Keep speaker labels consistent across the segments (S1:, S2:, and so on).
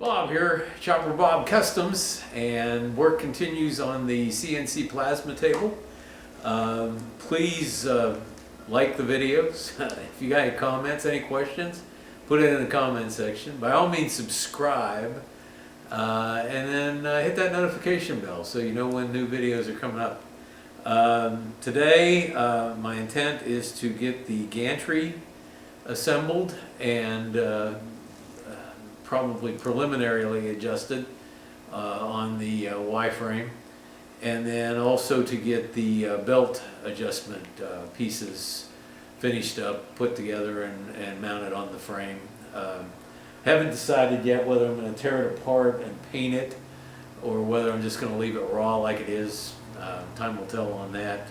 S1: Bob here, Chopper Bob Customs, and work continues on the CNC plasma table. Please like the videos. If you got any comments, any questions, put it in the comment section. By all means, subscribe, and then hit that notification bell so you know when new videos are coming up. Today, my intent is to get the gantry assembled and probably preliminarily adjusted on the Y-frame, and then also to get the belt adjustment pieces finished up, put together and mounted on the frame. Haven't decided yet whether I'm going to tear it apart and paint it or whether I'm just going to leave it raw like it is. Time will tell on that,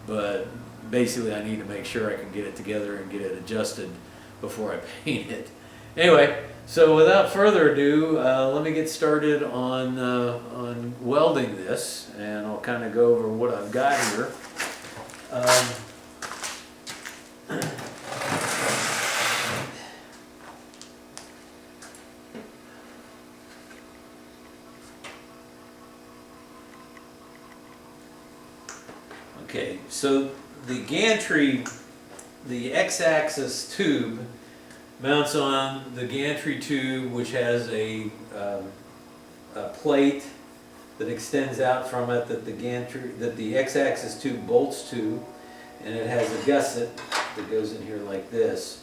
S1: but basically I need to make sure I can get it together and get it adjusted before I paint it. Anyway, so without further ado, let me get started on welding this, and I'll kind of go over what I've got here. Okay, so the gantry, the X-axis tube mounts on the gantry tube, which has a plate that extends out from it that the X-axis tube bolts to, and it has a gusset that goes in here like this.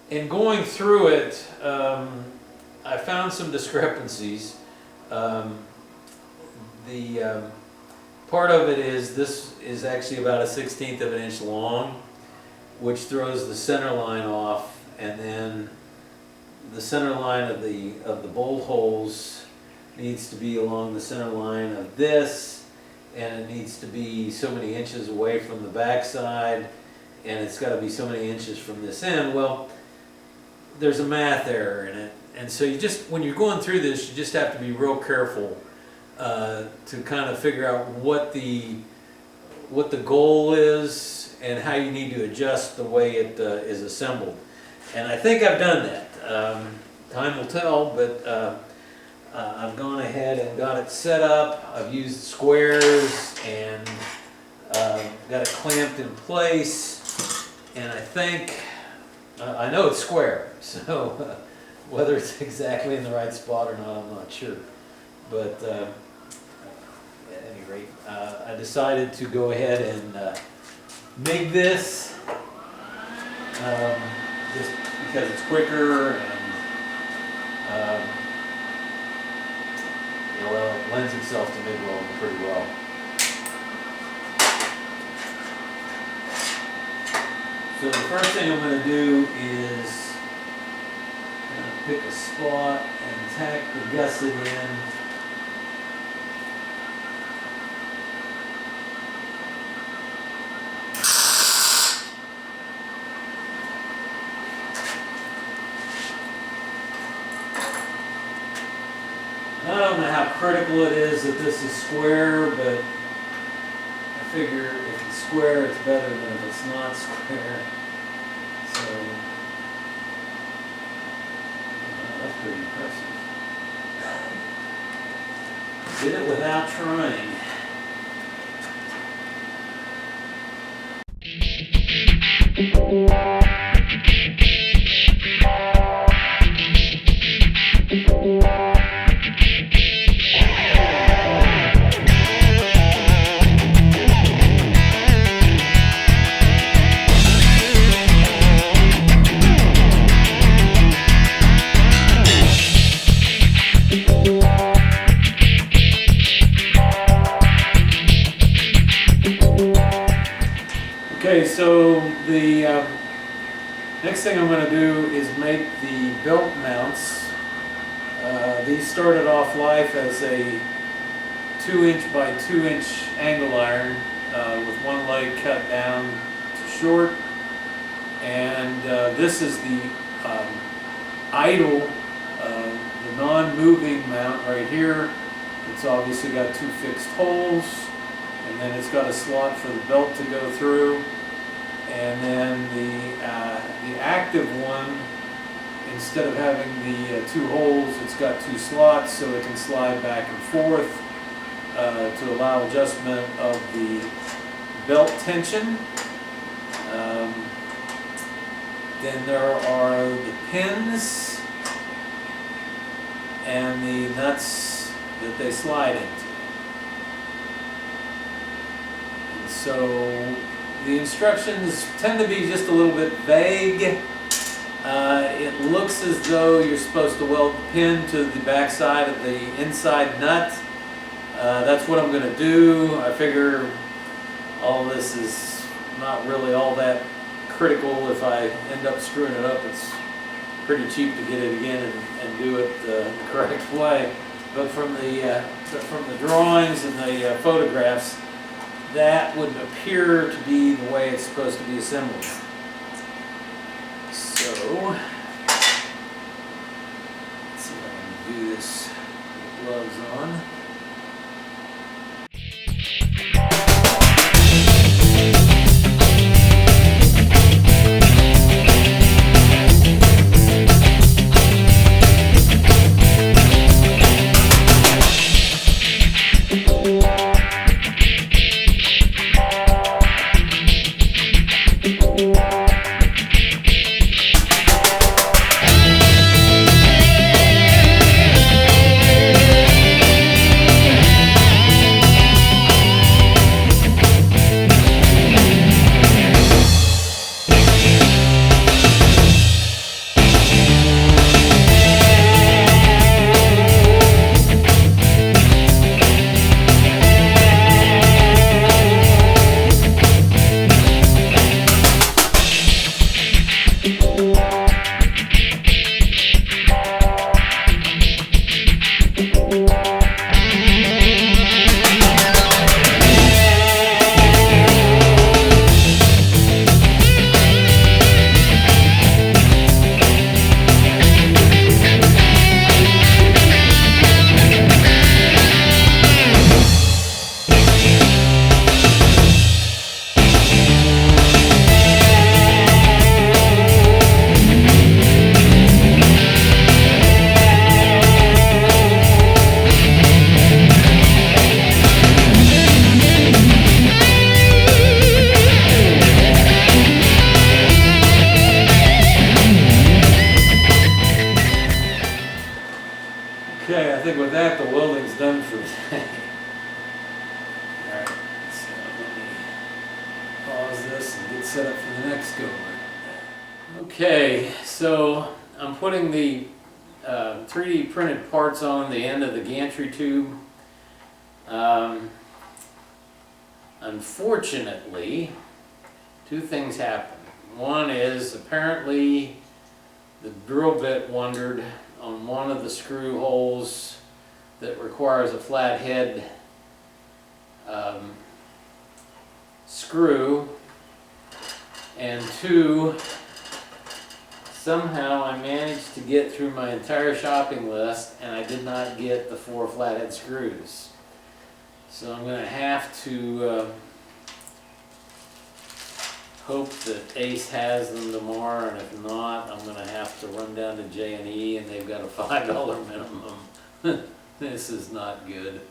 S1: In going through it, I found some discrepancies. Part of it is this is actually about a 1/16 of an inch long, which throws the center line off, and then the center line of the bolt holes needs to be along the center line of this, and it needs to be so many inches away from the back side, and it's got to be so many inches from this end. Well, there's a math error in it, and so when you're going through this, you just have to be real careful to kind of figure out what the goal is and how you need to adjust the way it is assembled. And I think I've done that. Time will tell, but I've gone ahead and got it set up. I've used squares and got it clamped in place, and I think I know it's square, so whether it's exactly in the right spot or not, I'm not sure. But at any rate, I decided to go ahead and MIG this, just because it's quicker and well, it lends itself to MIG welding pretty well. So the first thing I'm going to do is pick a spot and tack the gusset in. I don't know how critical it is that this is square, but I figure if it's square, it's better than if it's not square. So that's pretty impressive. Did it without trying. Okay, so the next thing I'm going to do is make the belt mounts. These started off life as a 2" by 2" angle iron with one leg cut down to short, and this is the idle, the non-moving mount right here. It's obviously got two fixed holes, and then it's got a slot for the belt to go through. And then the active one instead of having the 2 holes, it's got 2 slots, so it can slide back and forth to allow adjustment of the belt tension. Then there are the pins and the nuts that they slide into. And so the instructions tend to be just a little bit vague. It looks as though you're supposed to weld the pin to the back side of the inside nut. That's what I'm going to do. I figure all this is not really all that critical. If I end up screwing it up, it's pretty cheap to get it again and do it the correct way. But from the drawings and the photographs, that would appear to be the way it's supposed to be assembled. So, let's see if I can do this with gloves on. Okay, I think with that, the welding's done for today. Alright, so let me pause this and get set up for the next go. Okay, so I'm putting the 3D printed parts on the end of the gantry tube. Unfortunately, 2 things happened. One is apparently the drill bit wandered on one of the screw holes that requires a flat head screw, and 2, somehow I managed to get through my entire shopping list and I did not get the 4 flathead screws. So I'm going to have to hope that Ace has them tomorrow, and if not, I'm going to have to run down to J&E, and they've got a $5 minimum. This is not good.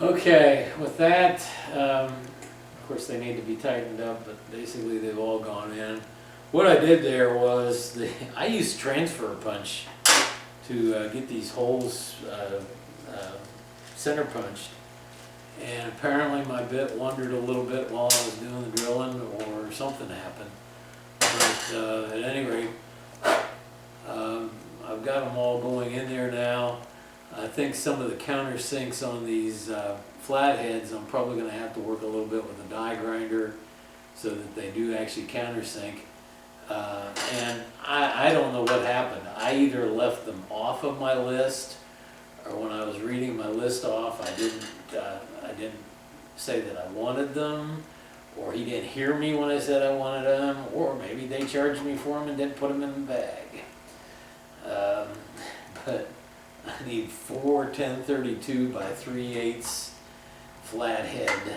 S1: Okay, with that, of course they need to be tightened up, but basically they've all gone in. What I did there was, I used transfer punch to get these holes center punched. And apparently my bit wandered a little bit while I was doing the drilling, or something happened. But at any rate, I've got them all going in there now. I think some of the countersinks on these flatheads, I'm probably going to have to work a little bit with a die grinder so that they do actually countersink. And I don't know what happened. I either left them off of my list, or when I was reading my list off, I didn't say that I wanted them, or he didn't hear me when I said I wanted them, or maybe they charged me for them and didn't put them in the bag. But I need 4 1032 by 3/8 flathead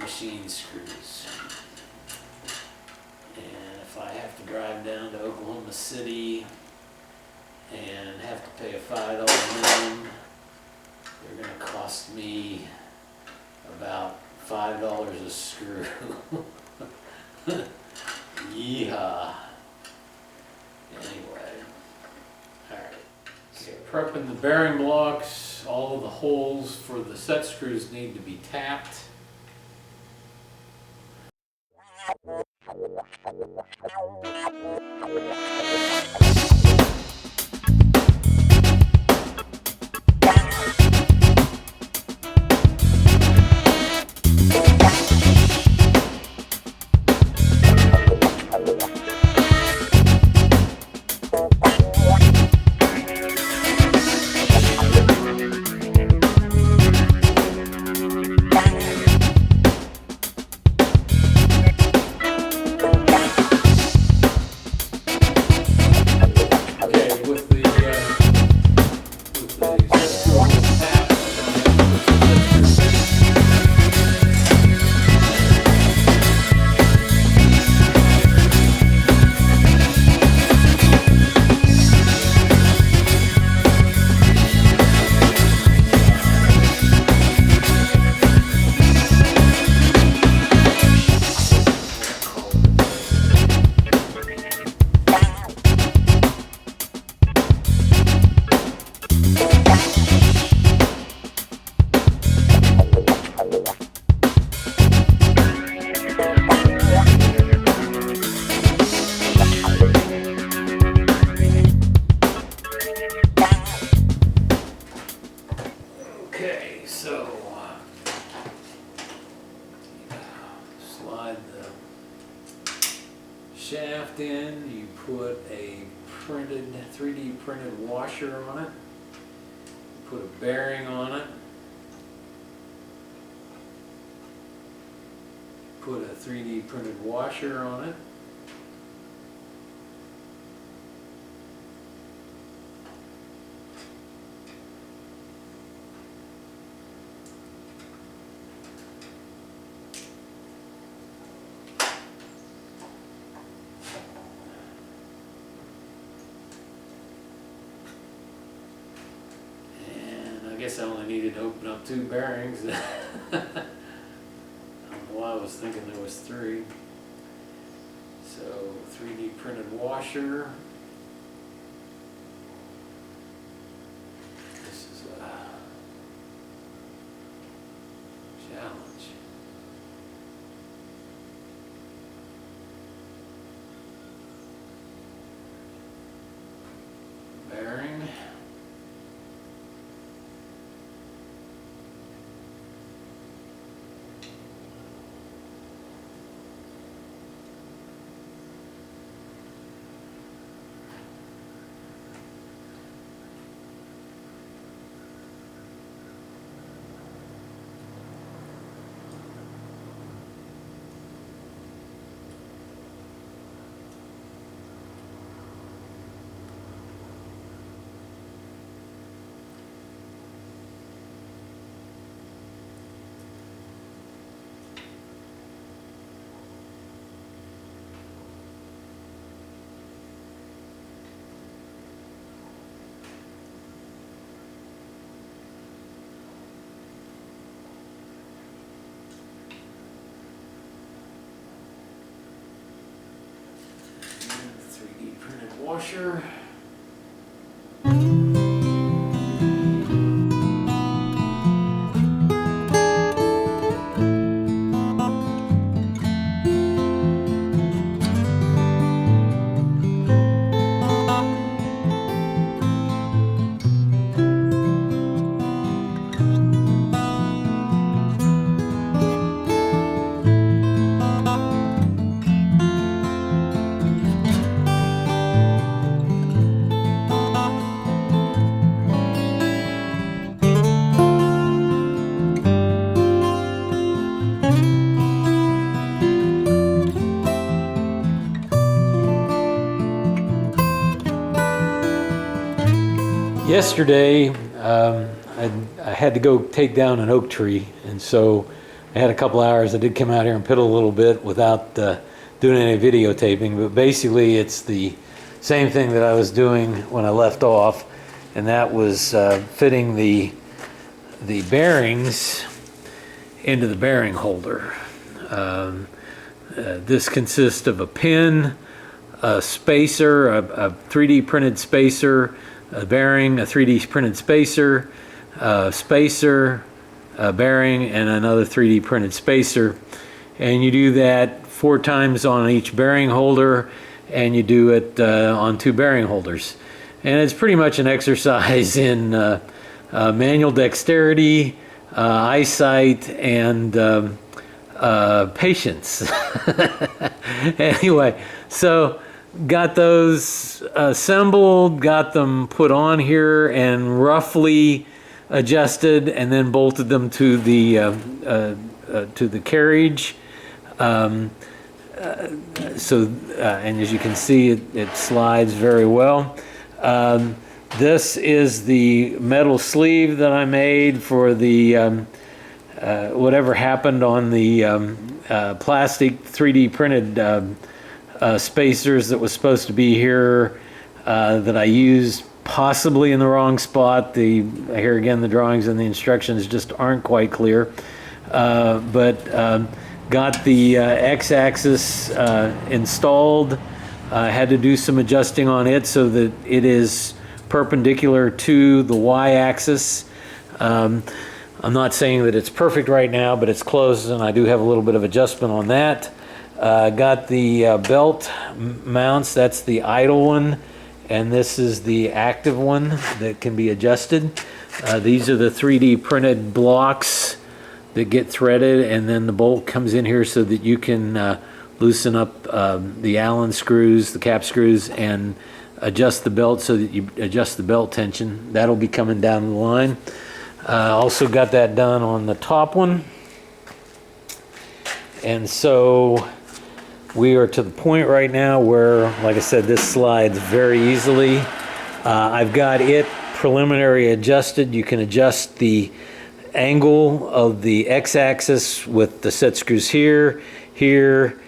S1: machine screws. And if I have to drive down to Oklahoma City and have to pay a $5 minimum, they're going to cost me about $5 a screw. Yeehaw. Anyway, alright. So prepping the bearing blocks, all of the holes for the set screws need to be tapped. Okay, so slide the shaft in, you put a 3D printed washer on it, put a bearing on it, put a 3D printed washer on it, I guess I only needed to open up 2 bearings. I don't know why I was thinking there was 3. So 3D printed washer. This is a challenge. Bearing. washer. Yesterday, I had to go take down an oak tree, and so I had a couple hours. I did come out here and piddle a little bit without doing any videotaping, but basically it's the same thing that I was doing when I left off, and that was fitting the bearings into the bearing holder. This consists of a pin, a spacer, a 3D printed spacer, a bearing, a 3D printed spacer, a spacer, a bearing, and another 3D printed spacer. And you do that 4 times on each bearing holder, and you do it on 2 bearing holders. And it's pretty much an exercise in manual dexterity, eyesight, and patience. Anyway, so got those assembled, got them put on here and roughly adjusted, and then bolted them to the carriage. And as you can see, it slides very well. This is the metal sleeve that I made for the whatever happened on the plastic 3D printed spacers that was supposed to be here that I used possibly in the wrong spot. Here again, the drawings and the instructions just aren't quite clear. But got the X-axis installed. I had to do some adjusting on it so that it is perpendicular to the Y-axis. I'm not saying that it's perfect right now, but it's close, and I do have a little bit of adjustment on that. Got the belt mounts. That's the idle one, and this is the active one that can be adjusted. These are the 3D printed blocks that get threaded, and then the bolt comes in here so that you can loosen up the Allen screws, the cap screws, and adjust the belt so that you adjust the belt tension. That'll be coming down the line. Also got that done on the top one. And so we are to the point right now where, like I said, this slides very easily. I've got it preliminary adjusted. You can adjust the angle of the X-axis with the set screws here, here,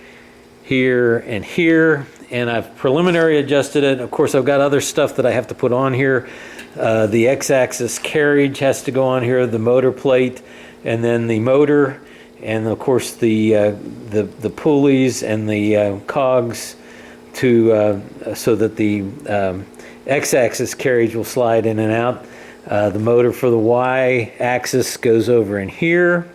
S1: here, and here. And I've preliminary adjusted it. Of course, I've got other stuff that I have to put on here. The X-axis carriage has to go on here, the motor plate, and then the motor, and of course the pulleys and the cogs so that the X-axis carriage will slide in and out. The motor for the Y-axis goes over in here.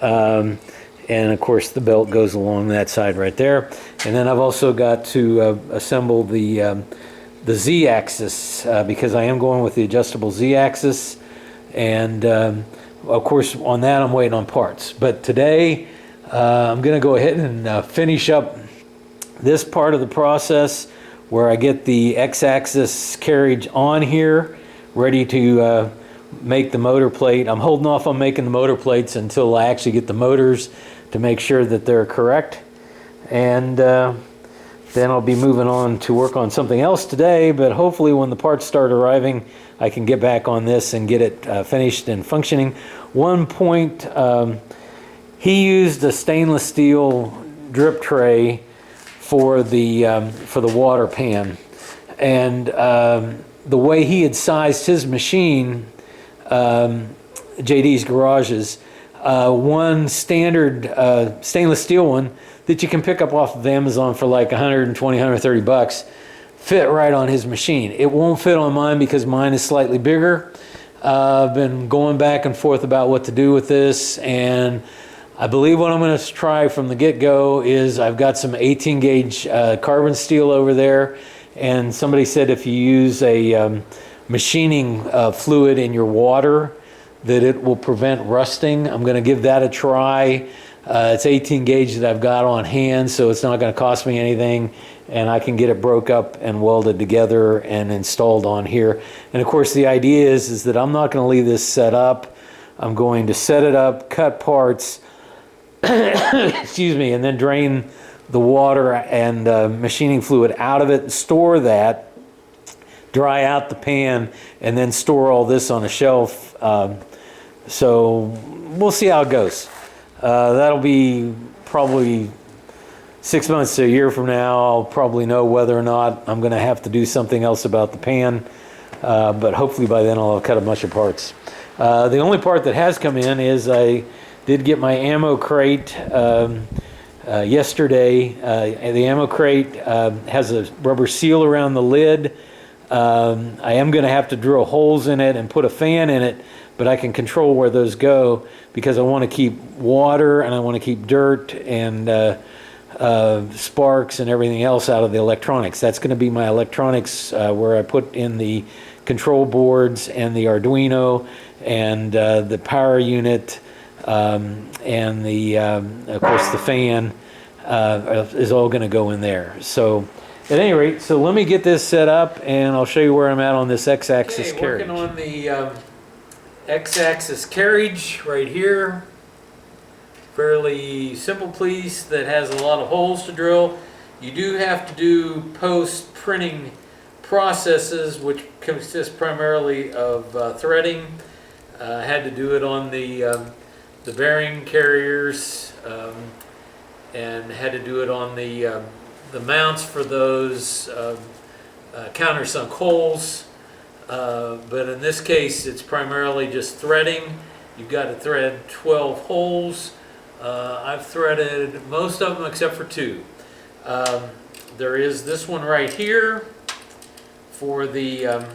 S1: And of course the belt goes along that side right there. And then I've also got to assemble the Z-axis because I am going with the adjustable Z-axis. And of course on that I'm waiting on parts. But today I'm going to go ahead and finish up this part of the process where I get the X-axis carriage on here, ready to make the motor plate. I'm holding off on making the motor plates until I actually get the motors to make sure that they're correct. And then I'll be moving on to work on something else today, but hopefully when the parts start arriving, I can get back on this and get it finished and functioning. One point, he used a stainless steel drip tray for the water pan. And the way he had sized his machine, JD's Garages, one standard stainless steel one that you can pick up off of Amazon for like 120, 130 bucks fit right on his machine. It won't fit on mine because mine is slightly bigger. I've been going back and forth about what to do with this, and I believe what I'm going to try from the get-go is I've got some 18 gauge carbon steel over there, and somebody said if you use a machining fluid in your water that it will prevent rusting. I'm going to give that a try. It's 18 gauge that I've got on hand, so it's not going to cost me anything, and I can get it broke up and welded together and installed on here. And of course the idea is that I'm not going to leave this set up. I'm going to set it up, cut parts, excuse me, and then drain the water and machining fluid out of it, store that, dry out the pan, and then store all this on a shelf. So we'll see how it goes. That'll be probably 6 months to a year from now. I'll probably know whether or not I'm going to have to do something else about the pan, but hopefully by then I'll have cut a bunch of parts. The only part that has come in is I did get my ammo crate yesterday. The ammo crate has a rubber seal around the lid. I am going to have to drill holes in it and put a fan in it, but I can control where those go because I want to keep water and I want to keep dirt and sparks and everything else out of the electronics. That's going to be my electronics where I put in the control boards and the Arduino and the power unit and the of course the fan is all going to go in there. So at any rate, so let me get this set up and I'll show you where I'm at on this x-axis carriage.
S2: Working on the x-axis carriage right here. Fairly simple piece that has a lot of holes to drill. You do have to do post-printing processes, which consist primarily of threading. I had to do it on the bearing carriers and had to do it on the mounts for those countersunk holes. But in this case, it's primarily just threading. You've got to thread 12 holes. I've threaded most of them except for 2. There is this one right here for the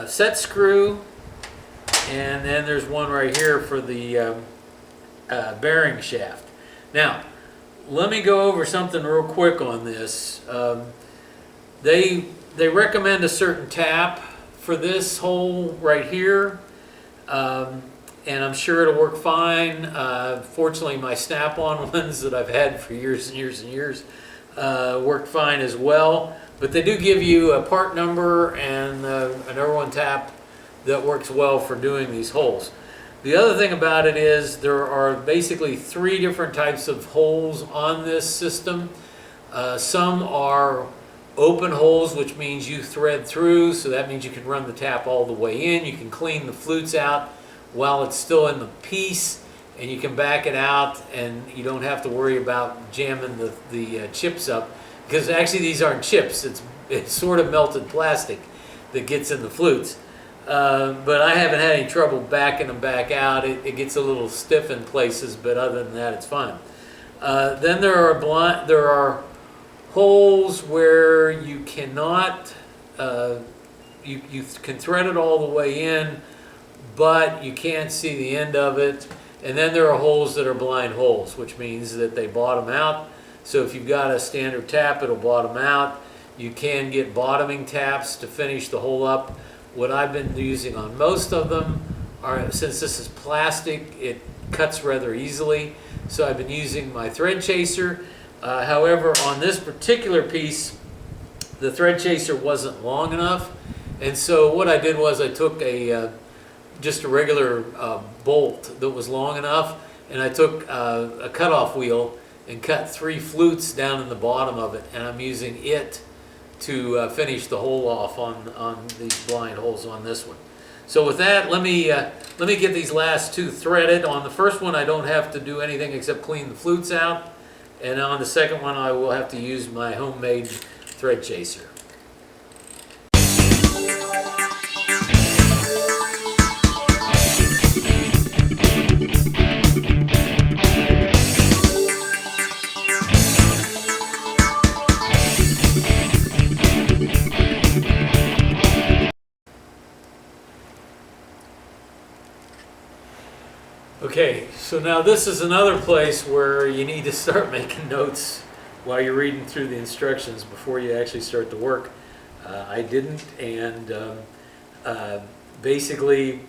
S2: set screw, and then there's one right here for the bearing shaft. Now, let me go over something real quick on this. They recommend a certain tap for this hole right here. And I'm sure it'll work fine. Fortunately, my snap-on ones that I've had for years and years and years worked fine as well. But they do give you a part number and an R1 tap that works well for doing these holes. The other thing about it is there are basically 3 different types of holes on this system. Some are open holes, which means you thread through, so that means you can run the tap all the way in. You can clean the flutes out while it's still in the piece, and you can back it out and you don't have to worry about jamming the chips up, because actually these aren't chips, it's sort of melted plastic that gets in the flutes. But I haven't had any trouble backing them back out. It gets a little stiff in places, but other than that it's fine. Then there are holes where you cannot, you can thread it all the way in, but you can't see the end of it. And then there are holes that are blind holes, which means that they bottom out. So if you've got a standard tap, it'll bottom out. You can get bottoming taps to finish the hole up. What I've been using on most of them are, since this is plastic, it cuts rather easily. So I've been using my thread chaser. However, on this particular piece, the thread chaser wasn't long enough. And so what I did was I took just a regular bolt that was long enough, and I took a cutoff wheel and cut 3 flutes down in the bottom of it, and I'm using it to finish the hole off on these blind holes on this one. So with that, let me get these last 2 threaded. On the first one, I don't have to do anything except clean the flutes out, and on the second one, I will have to use my homemade thread chaser. Okay, so now this is another place where you need to start making notes while you're reading through the instructions before you actually start the work. I didn't, and basically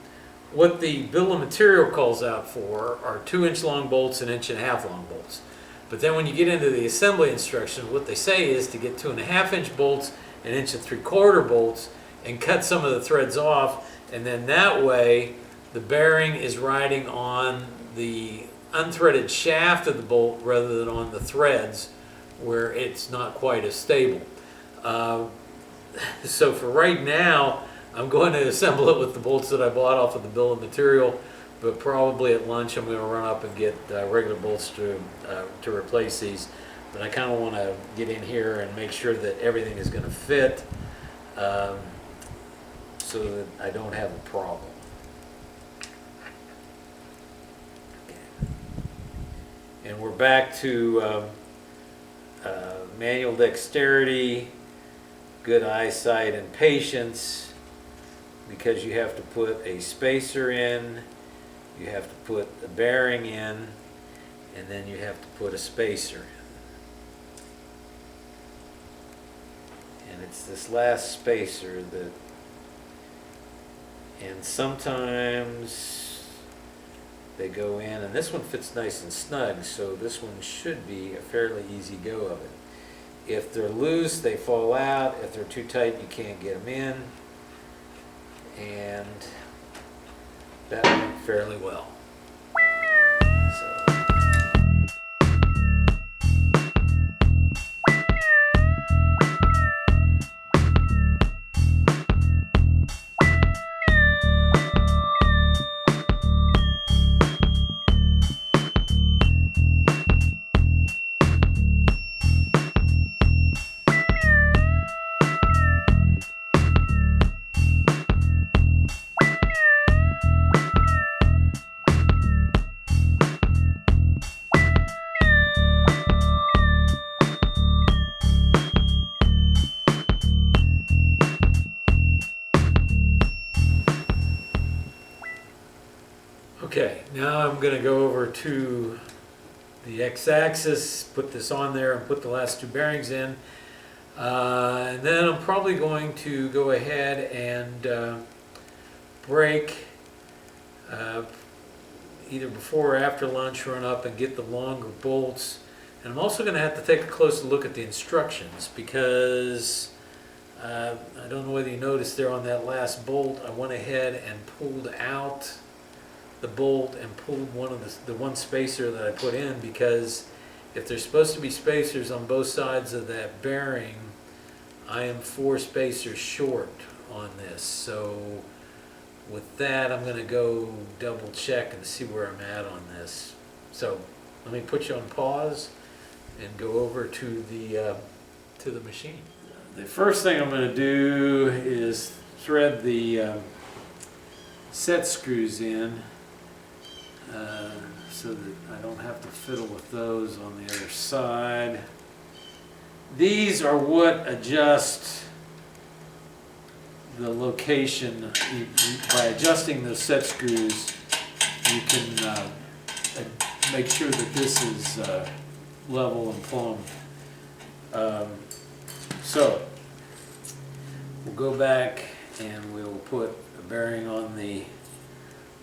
S2: what the bill of material calls out for are 2-inch long bolts and 1.5-inch long bolts. But then when you get into the assembly instructions, what they say is to get 2.5-inch bolts and 1.75-inch bolts and cut some of the threads off, and then that way the bearing is riding on the unthreaded shaft of the bolt rather than on the threads where it's not quite as stable. So for right now, I'm going to assemble it with the bolts that I bought off of the bill of material, but probably at lunch I'm going to run up and get regular bolts to replace these. But I kind of want to get in here and make sure that everything is going to fit so that I don't have a problem. And we're back to manual dexterity, good eyesight, and patience, because you have to put a spacer in, you have to put a bearing in, and then you have to put a spacer in. And it's this last spacer that, and sometimes they go in, and this one fits nice and snug, so this one should be a fairly easy go of it. If they're loose, they fall out. If they're too tight, you can't get them in. And that went fairly well. Okay, now I'm going to go over to the x-axis, put this on there and put the last 2 bearings in. And then I'm probably going to go ahead and break either before or after lunch, run up and get the longer bolts. And I'm also going to have to take a closer look at the instructions, because I don't know whether you noticed there on that last bolt, I went ahead and pulled out the bolt and pulled one of the one spacer that I put in, because if there's supposed to be spacers on both sides of that bearing, I am 4 spacers short on this. So with that, I'm going to go double check and see where I'm at on this. So let me put you on pause and go over to the machine. The first thing I'm going to do is thread the set screws in, so that I don't have to fiddle with those on the other side. These are what adjust the location. By adjusting those set screws, you can make sure that this is level and plumb. So we'll go back and we'll put a bearing on the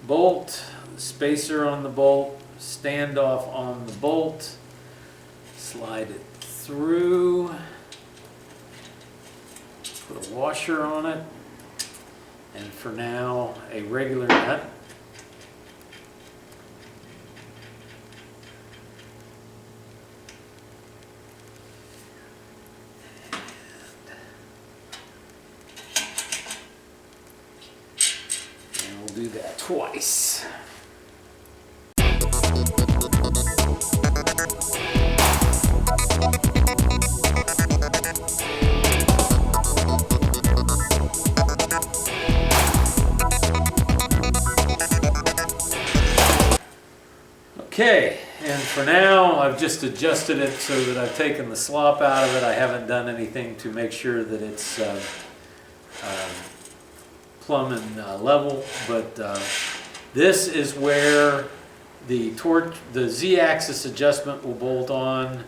S2: bolt, spacer on the bolt, standoff on the bolt, slide it through, put a washer on it, and for now a regular nut. And we'll do that twice. Okay, and for now I've just adjusted it so that I've taken the slop out of it. I haven't done anything to make sure that it's plumb and level, but this is where the Z-axis adjustment will bolt on,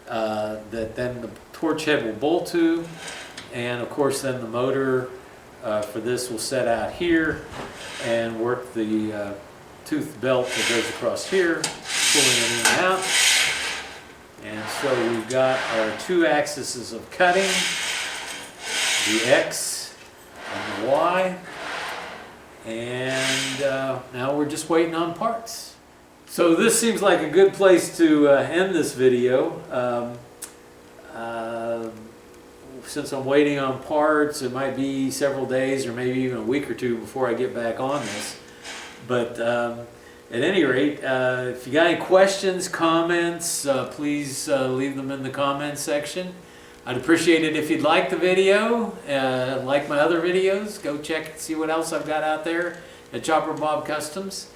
S2: that then the torch head will bolt to, and of course then the motor for this will set out here and work the tooth belt that goes across here, pulling it in and out. And so we've got our 2 axes of cutting, the X and the Y, and now we're just waiting on parts. So this seems like a good place to end this video. Since I'm waiting on parts, it might be several days or maybe even a week or 2 before I get back on this. But at any rate, if you got any questions, comments, please leave them in the comments section. I'd appreciate it if you'd like the video, like my other videos. Go check and see what else I've got out there at Chopper Bob Customs.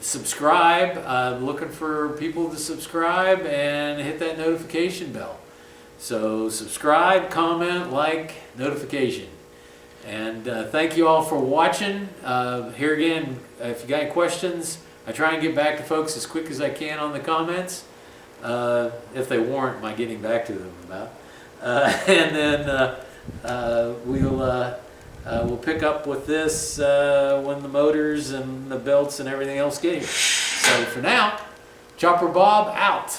S2: Subscribe. I'm looking for people to subscribe and hit that notification bell. So subscribe, comment, like, notification. And thank you all for watching. Here again, if you got any questions, I try and get back to folks as quick as I can on the comments, if they warrant my getting back to them about. And then we'll pick up with this when the motors and the belts and everything else get here. So for now, Chopper Bob out.